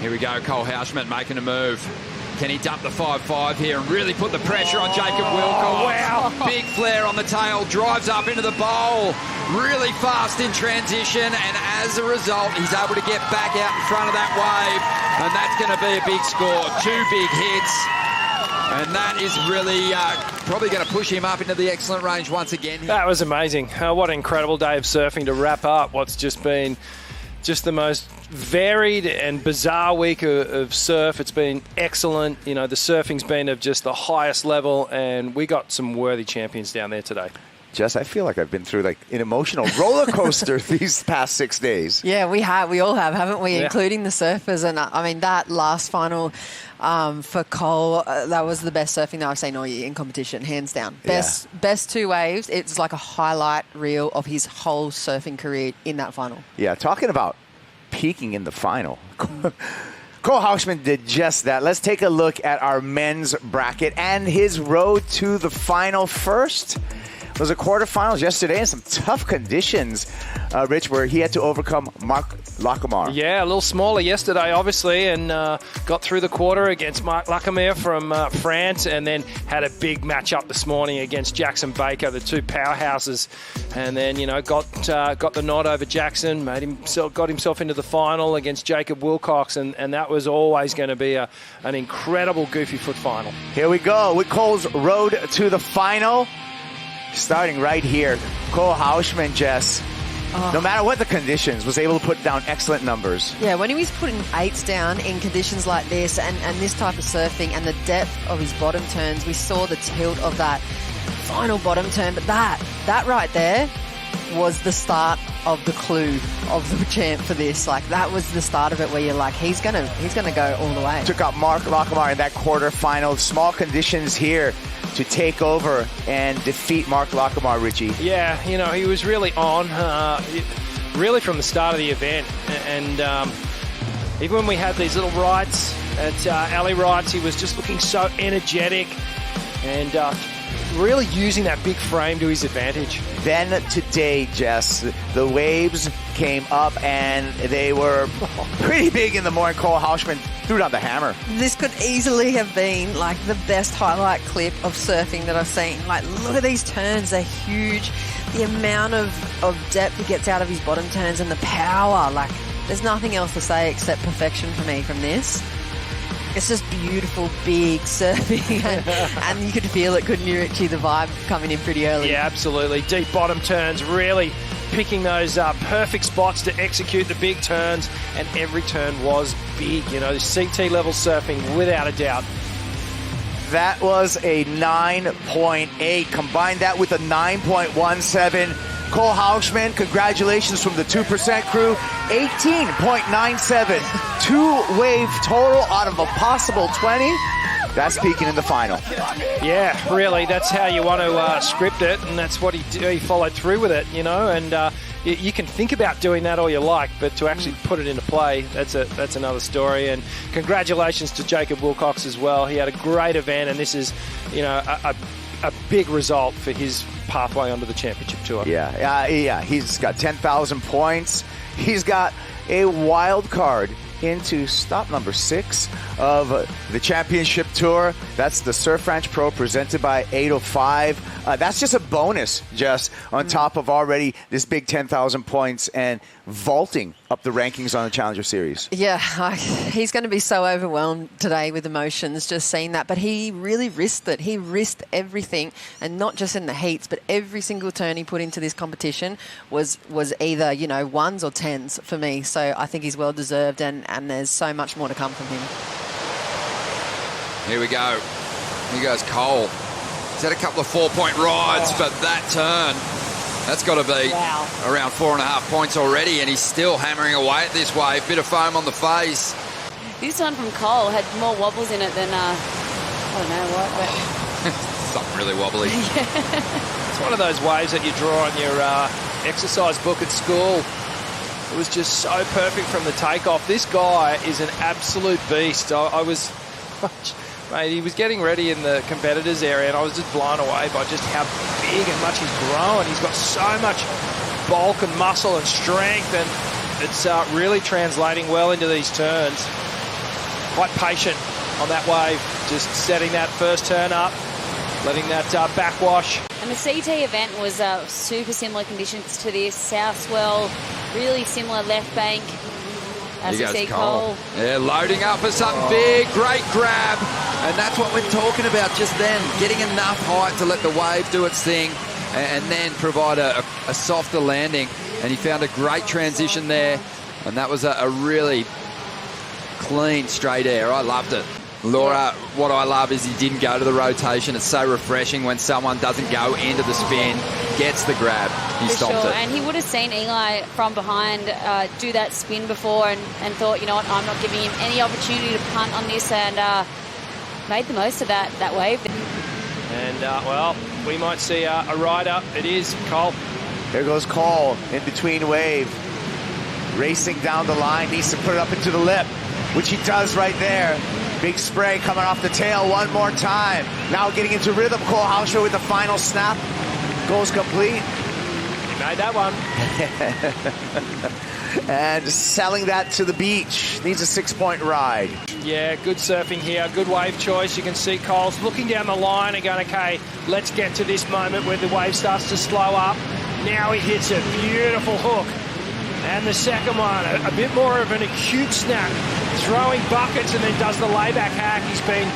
Here we go, Cole Houshmand making a move. Can he dump the 5-5 here and really put the pressure on Jacob Wilcox? Wow. Big flare on the tail, drives up into the bowl, really fast in transition, and as a result, he's able to get back out in front of that wave, and that's going to be a big score. 2 big hits, and that is really probably going to push him up into the excellent range once again. That was amazing. What an incredible day of surfing to wrap up what's just been the most varied and bizarre week of surf. It's been excellent. You know, the surfing's been of just the highest level, and we got some worthy champions down there today. Jess, I feel like I've been through like an emotional roller coaster these past 6 days. Yeah, we have. We all have, haven't we? Yeah. Including the surfers. And I mean, that last final for Cole, that was the best surfing that I've seen all year in competition, hands down. Best 2 waves. It's like a highlight reel of his whole surfing career in that final. Yeah, talking about peaking in the final. Cole Houshmand did just that. Let's take a look at our men's bracket and his road to the final first. It was a quarterfinals yesterday in some tough conditions, Rich, where he had to overcome Mark Lacomar. Yeah, a little smaller yesterday, obviously, and got through the quarter against Mark Lacomar from France, and then had a big matchup this morning against Jackson Baker, the 2 powerhouses, and then, you know, got the nod over Jackson, got himself into the final against Jacob Wilcox, and that was always going to be an incredible goofy foot final. Here we go with Cole's road to the final. Starting right here, Cole Houshmand, Jess, no matter what the conditions, was able to put down excellent numbers. Yeah, when he was putting 8s down in conditions like this and this type of surfing and the depth of his bottom turns, we saw the tilt of that final bottom turn. But that right there was the start of the clue of the champ for this. Like, that was the start of it, where you're like, he's gonna go all the way. Took out Mark Lacomar in that quarterfinal. Small conditions here to take over and defeat Mark Lacomar, Richie. Yeah, you know, he was really on, really from the start of the event. And even when we had these little rights at alley rights, he was just looking so energetic and really using that big frame to his advantage. Then today, Jess, the waves came up and they were pretty big in the morning. Cole Houshmand threw down the hammer. This could easily have been like the best highlight clip of surfing that I've seen. Like, look at these turns, they're huge. The amount of depth he gets out of his bottom turns and the power, like, there's nothing else to say except perfection for me from this. It's just beautiful, big surfing, and you could feel it, couldn't you, Richie, the vibe coming in pretty early. Yeah, absolutely. Deep bottom turns, really picking those perfect spots to execute the big turns, and every turn was big. You know, CT level surfing, without a doubt. That was a 9.8. Combine that with a 9.17. Cole Houshmand, congratulations from the 2% crew. 18.97. 2-wave total out of a possible 20. That's peaking in the final. Yeah, really, that's how you want to script it, and that's what he followed through with it, you know, and you can think about doing that all you like, but to actually put it into play, that's another story. And congratulations to Jacob Wilcox as well. He had a great event, and this is, you know, a big result for his pathway onto the Championship Tour. Yeah. He's got 10,000 points. He's got a wild card into stop number 6 of the Championship Tour. That's the Surf Ranch Pro presented by 805. That's just a bonus, just on top of already this big 10,000 points and vaulting up the rankings on the Challenger Series. Yeah, he's going to be so overwhelmed today with emotions just seeing that. But he really risked it. He risked everything, and not just in the heats, but every single turn he put into this competition was either, you know, 1s or 10s for me. So I think he's well deserved, and there's so much more to come from him. Here we go. Here goes Cole. He's had a couple of 4-point rides, but that turn, that's got to be around 4.5 points already, and he's still hammering away at this wave. Bit of foam on the face. This one from Cole had more wobbles in it than, I don't know what, but... Something really wobbly. It's one of those waves that you draw on your exercise book at school. It was just so perfect from the takeoff. This guy is an absolute beast. I was... Mate, he was getting ready in the competitors area, and I was just blown away by just how big and much he's grown. He's got so much bulk and muscle and strength, and it's really translating well into these turns. quite patient on that wave, just setting that first turn up, letting that backwash. And the CT event was super similar conditions to this. South swell, really similar left bank. As you see, Cole. Yeah, loading up for something big. Great grab. And that's what we're talking about just then. Getting enough height to let the wave do its thing and then provide a softer landing. And he found a great transition there. And that was a really clean straight air. I loved it. Laura, what I love is he didn't go to the rotation. It's so refreshing when someone doesn't go into the spin, gets the grab. He stopped it. And he would have seen Eli from behind do that spin before and thought, you know what, I'm not giving him any opportunity to punt on this, and made the most of that wave. And, well, we might see a rider. It is Cole. There goes Cole in between wave. Racing down the line, needs to put it up into the lip, which he does right there. Big spray coming off the tail one more time. Now getting into rhythm. Cole Houshmand with the final snap. Goes complete. He made that one. And selling that to the beach. Needs a 6-point ride. Yeah, good surfing here. Good wave choice. You can see Cole's looking down the line and going, okay, let's get to this moment where the wave starts to slow up. Now he hits a beautiful hook. And the second one, a bit more of an acute snap, throwing buckets and then does the layback hack. He's been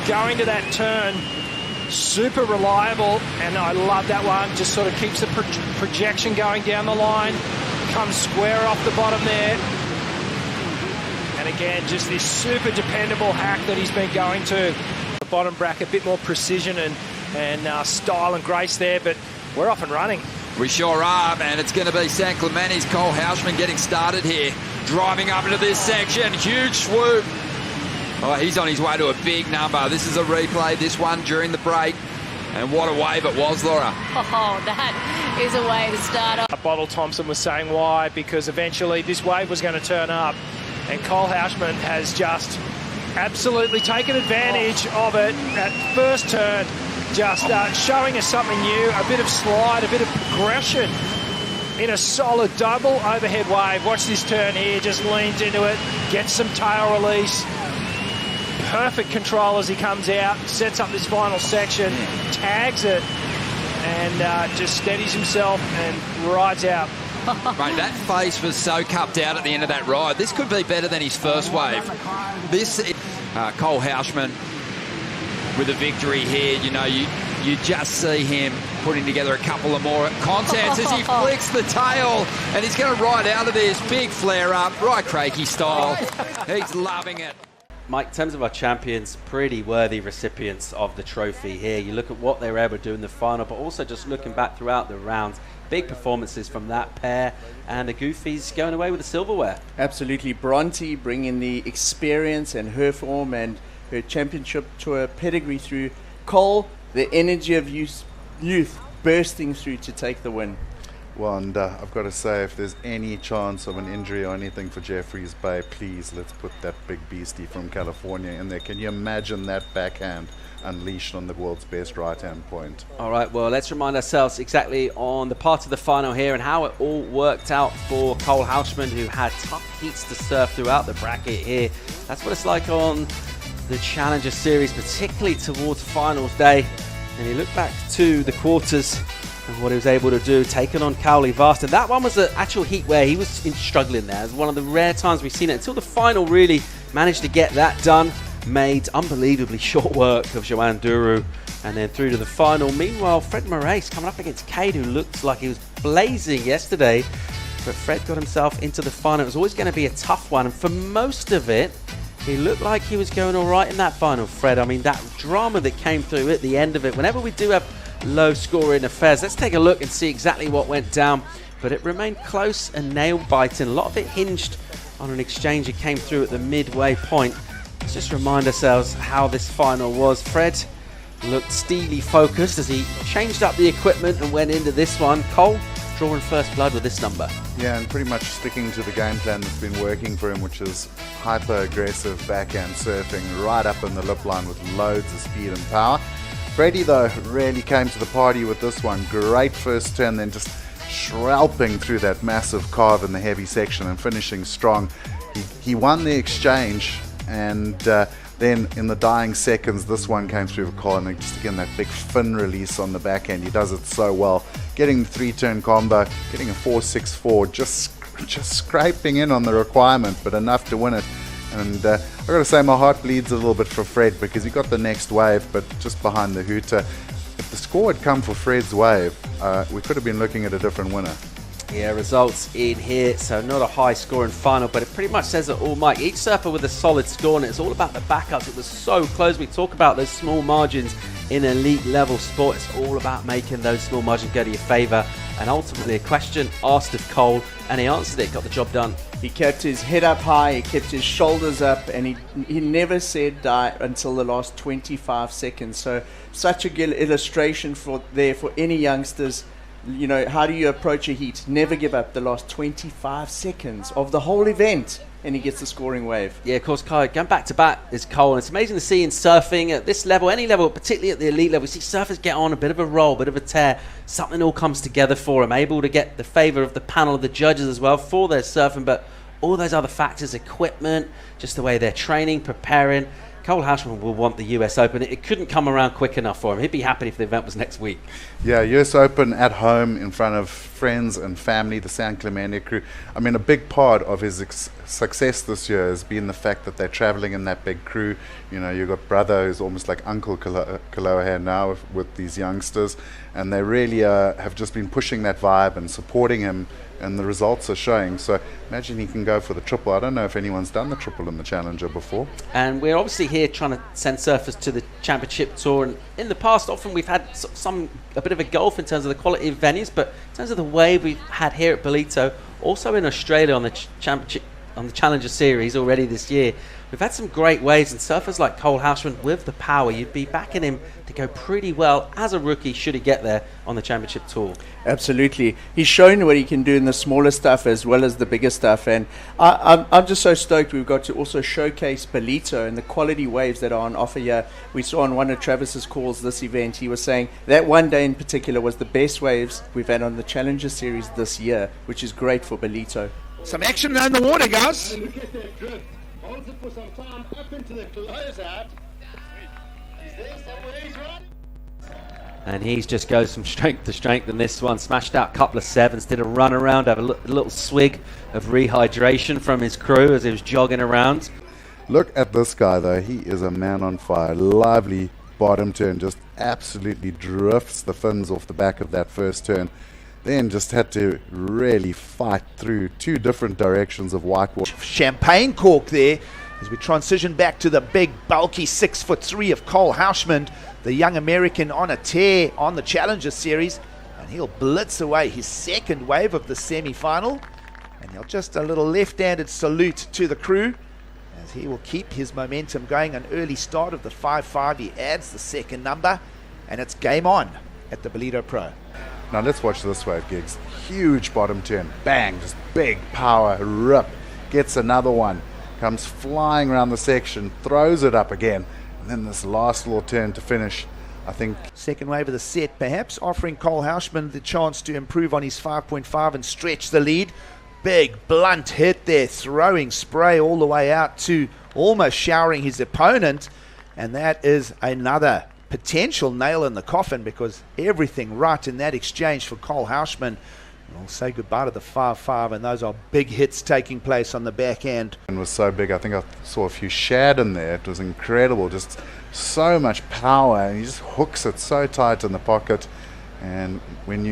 going to that turn, super reliable, and I love that one. Just sort of keeps the projection going down the line, comes square off the bottom there. And again, just this super dependable hack that he's been going to. The bottom bracket, a bit more precision and style and grace there, but we're off and running. We sure are, and it's going to be San Clemente's Cole Houshmand getting started here. Driving up into this section, huge swoop. Oh, he's on his way to a big number. This is a replay, this one during the break. And what a wave it was, Laura. Oh, that is a way to start off. Bottle Thompson was saying why, because eventually this wave was going to turn up, and Cole Houshmand has just absolutely taken advantage of it at first turn. Just showing us something new, a bit of slide, a bit of progression in a solid double overhead wave. Watch this turn here, just leans into it, gets some tail release. Perfect control as he comes out, sets up this final section, tags it, and just steadies himself and rides out. Mate, that face was so cupped out at the end of that ride. This could be better than his first wave. This is Cole Houshmand with a victory here. You know, you just see him putting together a couple of more contents as he flicks the tail, and he's going to ride out of this big flare up, right Craigie style. He's loving it. Mike, in terms of our champions, pretty worthy recipients of the trophy here. You look at what they were able to do in the final, but also just looking back throughout the rounds, big performances from that pair, and the Goofies going away with the silverware. Absolutely. Bronte bringing the experience and her form and her championship tour pedigree through. Cole, the energy of youth bursting through to take the win. Well, and I've got to say, if there's any chance of an injury or anything for Jeffreys Bay, please, let's put that big beastie from California in there. Can you imagine that backhand unleashed on the world's best right-hand point? All right, well, let's remind ourselves exactly on the part of the final here and how it all worked out for Cole Houshmand, who had tough heats to surf throughout the bracket here. That's what it's like on the Challenger Series, particularly towards finals day. And you look back to the quarters and what he was able to do, taking on Cowley Vast. And that one was an actual heat where he was struggling there. It was one of the rare times we've seen it until the final really managed to get that done. Made unbelievably short work of Joanne Duru and then through to the final. Meanwhile, Fred Moraes coming up against Cade, who looked like he was blazing yesterday. But Fred got himself into the final. It was always going to be a tough one. And for most of it, he looked like he was going all right in that final, Fred. I mean, that drama that came through at the end of it. Whenever we do have low scoring affairs, let's take a look and see exactly what went down. But it remained close and nail-biting. A lot of it hinged on an exchange that came through at the midway point. Let's just remind ourselves how this final was. Fred looked steely focused as he changed up the equipment and went into this one. Cole drawing first blood with this number. Yeah, and pretty much sticking to the game plan that's been working for him, which is hyper-aggressive backhand surfing right up in the lip line with loads of speed and power. Brady, though, really came to the party with this one. Great first turn, then just schralping through that massive carve in the heavy section and finishing strong. He won the exchange And then in the dying seconds, this one came through for Cole, and just again that big fin release on the back end. He does it so well, getting the 3-turn combo, getting a 4.64, just scraping in on the requirement, but enough to win it. And I've got to say, my heart bleeds a little bit for Fred, because he got the next wave, but just behind the hooter. If the score had come for Fred's wave, we could have been looking at a different winner. Yeah, results in here, so not a high scoring final, but it pretty much says it all, Mike. Each surfer with a solid score, and it's all about the backups. It was so close. We talk about those small margins in elite level sport. It's all about making those small margins go to your favour. And ultimately, a question asked of Cole, and he answered it, got the job done. He kept his head up high, he kept his shoulders up, and he never said die until the last 25 seconds. So such a good illustration for any youngsters. You know, how do you approach a heat? Never give up the last 25 seconds of the whole event, and he gets the scoring wave. Yeah, of course, Kai, going back to back is Cole, and it's amazing to see in surfing at this level, any level, particularly at the elite level, we see surfers get on a bit of a roll, a bit of a tear. Something all comes together for him, able to get the favour of the panel of the judges as well for their surfing, but all those other factors, equipment, just the way they're training, preparing. Cole Houshmand will want the US Open. It couldn't come around quick enough for him. He'd be happy if the event was next week. Yeah, US Open at home in front of friends and family, the San Clemente crew. I mean, a big part of his success this year has been the fact that they're traveling in that big crew. You know, you've got brother who's almost like Uncle Kaloha now with these youngsters, and they really have just been pushing that vibe and supporting him, and the results are showing. So imagine he can go for the triple. I don't know if anyone's done the triple in the Challenger before. And we're obviously here trying to send surfers to the Championship Tour, and in the past often we've had a bit of a gulf in terms of the quality of venues, but in terms of the wave we've had here at Ballito, also in Australia on the Championship, on the Challenger Series already this year, we've had some great waves, and surfers like Cole Houshmand with the power, you'd be backing him to go pretty well as a rookie should he get there on the Championship Tour. Absolutely. He's shown what he can do in the smaller stuff as well as the bigger stuff, and I'm just so stoked we've got to also showcase Ballito and the quality waves that are on offer here. We saw on one of Travis's calls this event, he was saying that one day in particular was the best waves we've had on the Challenger Series this year, which is great for Ballito. Some action around the water, guys. Look at that drift. Holds it for some time up into the closeout. Is there somewhere he's right? And he just goes from strength to strength in this one. Smashed out a couple of sevens, did a run around, have a little swig of rehydration from his crew as he was jogging around. Look at this guy though, he is a man on fire. Lively bottom turn, just absolutely drifts the fins off the back of that first turn. Then just had to really fight through two different directions of whitewater. Champagne cork there as we transition back to the big, bulky 6'3" of Cole Houshmand, the young American on a tear on the Challenger Series, and he'll blitz away his second wave of the semi-final, and he'll just a little left-handed salute to the crew as he will keep his momentum going. An early start of the 5.5, he adds the second number, and it's game on at the Ballito Pro. Now let's watch this wave, Gigs. Huge bottom turn, bang, just big power, rip, gets another one, comes flying around the section, throws it up again, and then this last little turn to finish. I think second wave of the set, perhaps offering Cole Houshmand the chance to improve on his 5.5 and stretch the lead. Big blunt hit there, throwing spray all the way out to almost showering his opponent, and that is another potential nail in the coffin, because everything right in that exchange for Cole Houshmand. We'll say goodbye to the 5.5, and those are big hits taking place on the back end. It was so big, I think I saw a few shad in there. It was incredible, just so much power, and he just hooks it so tight in the pocket. And when you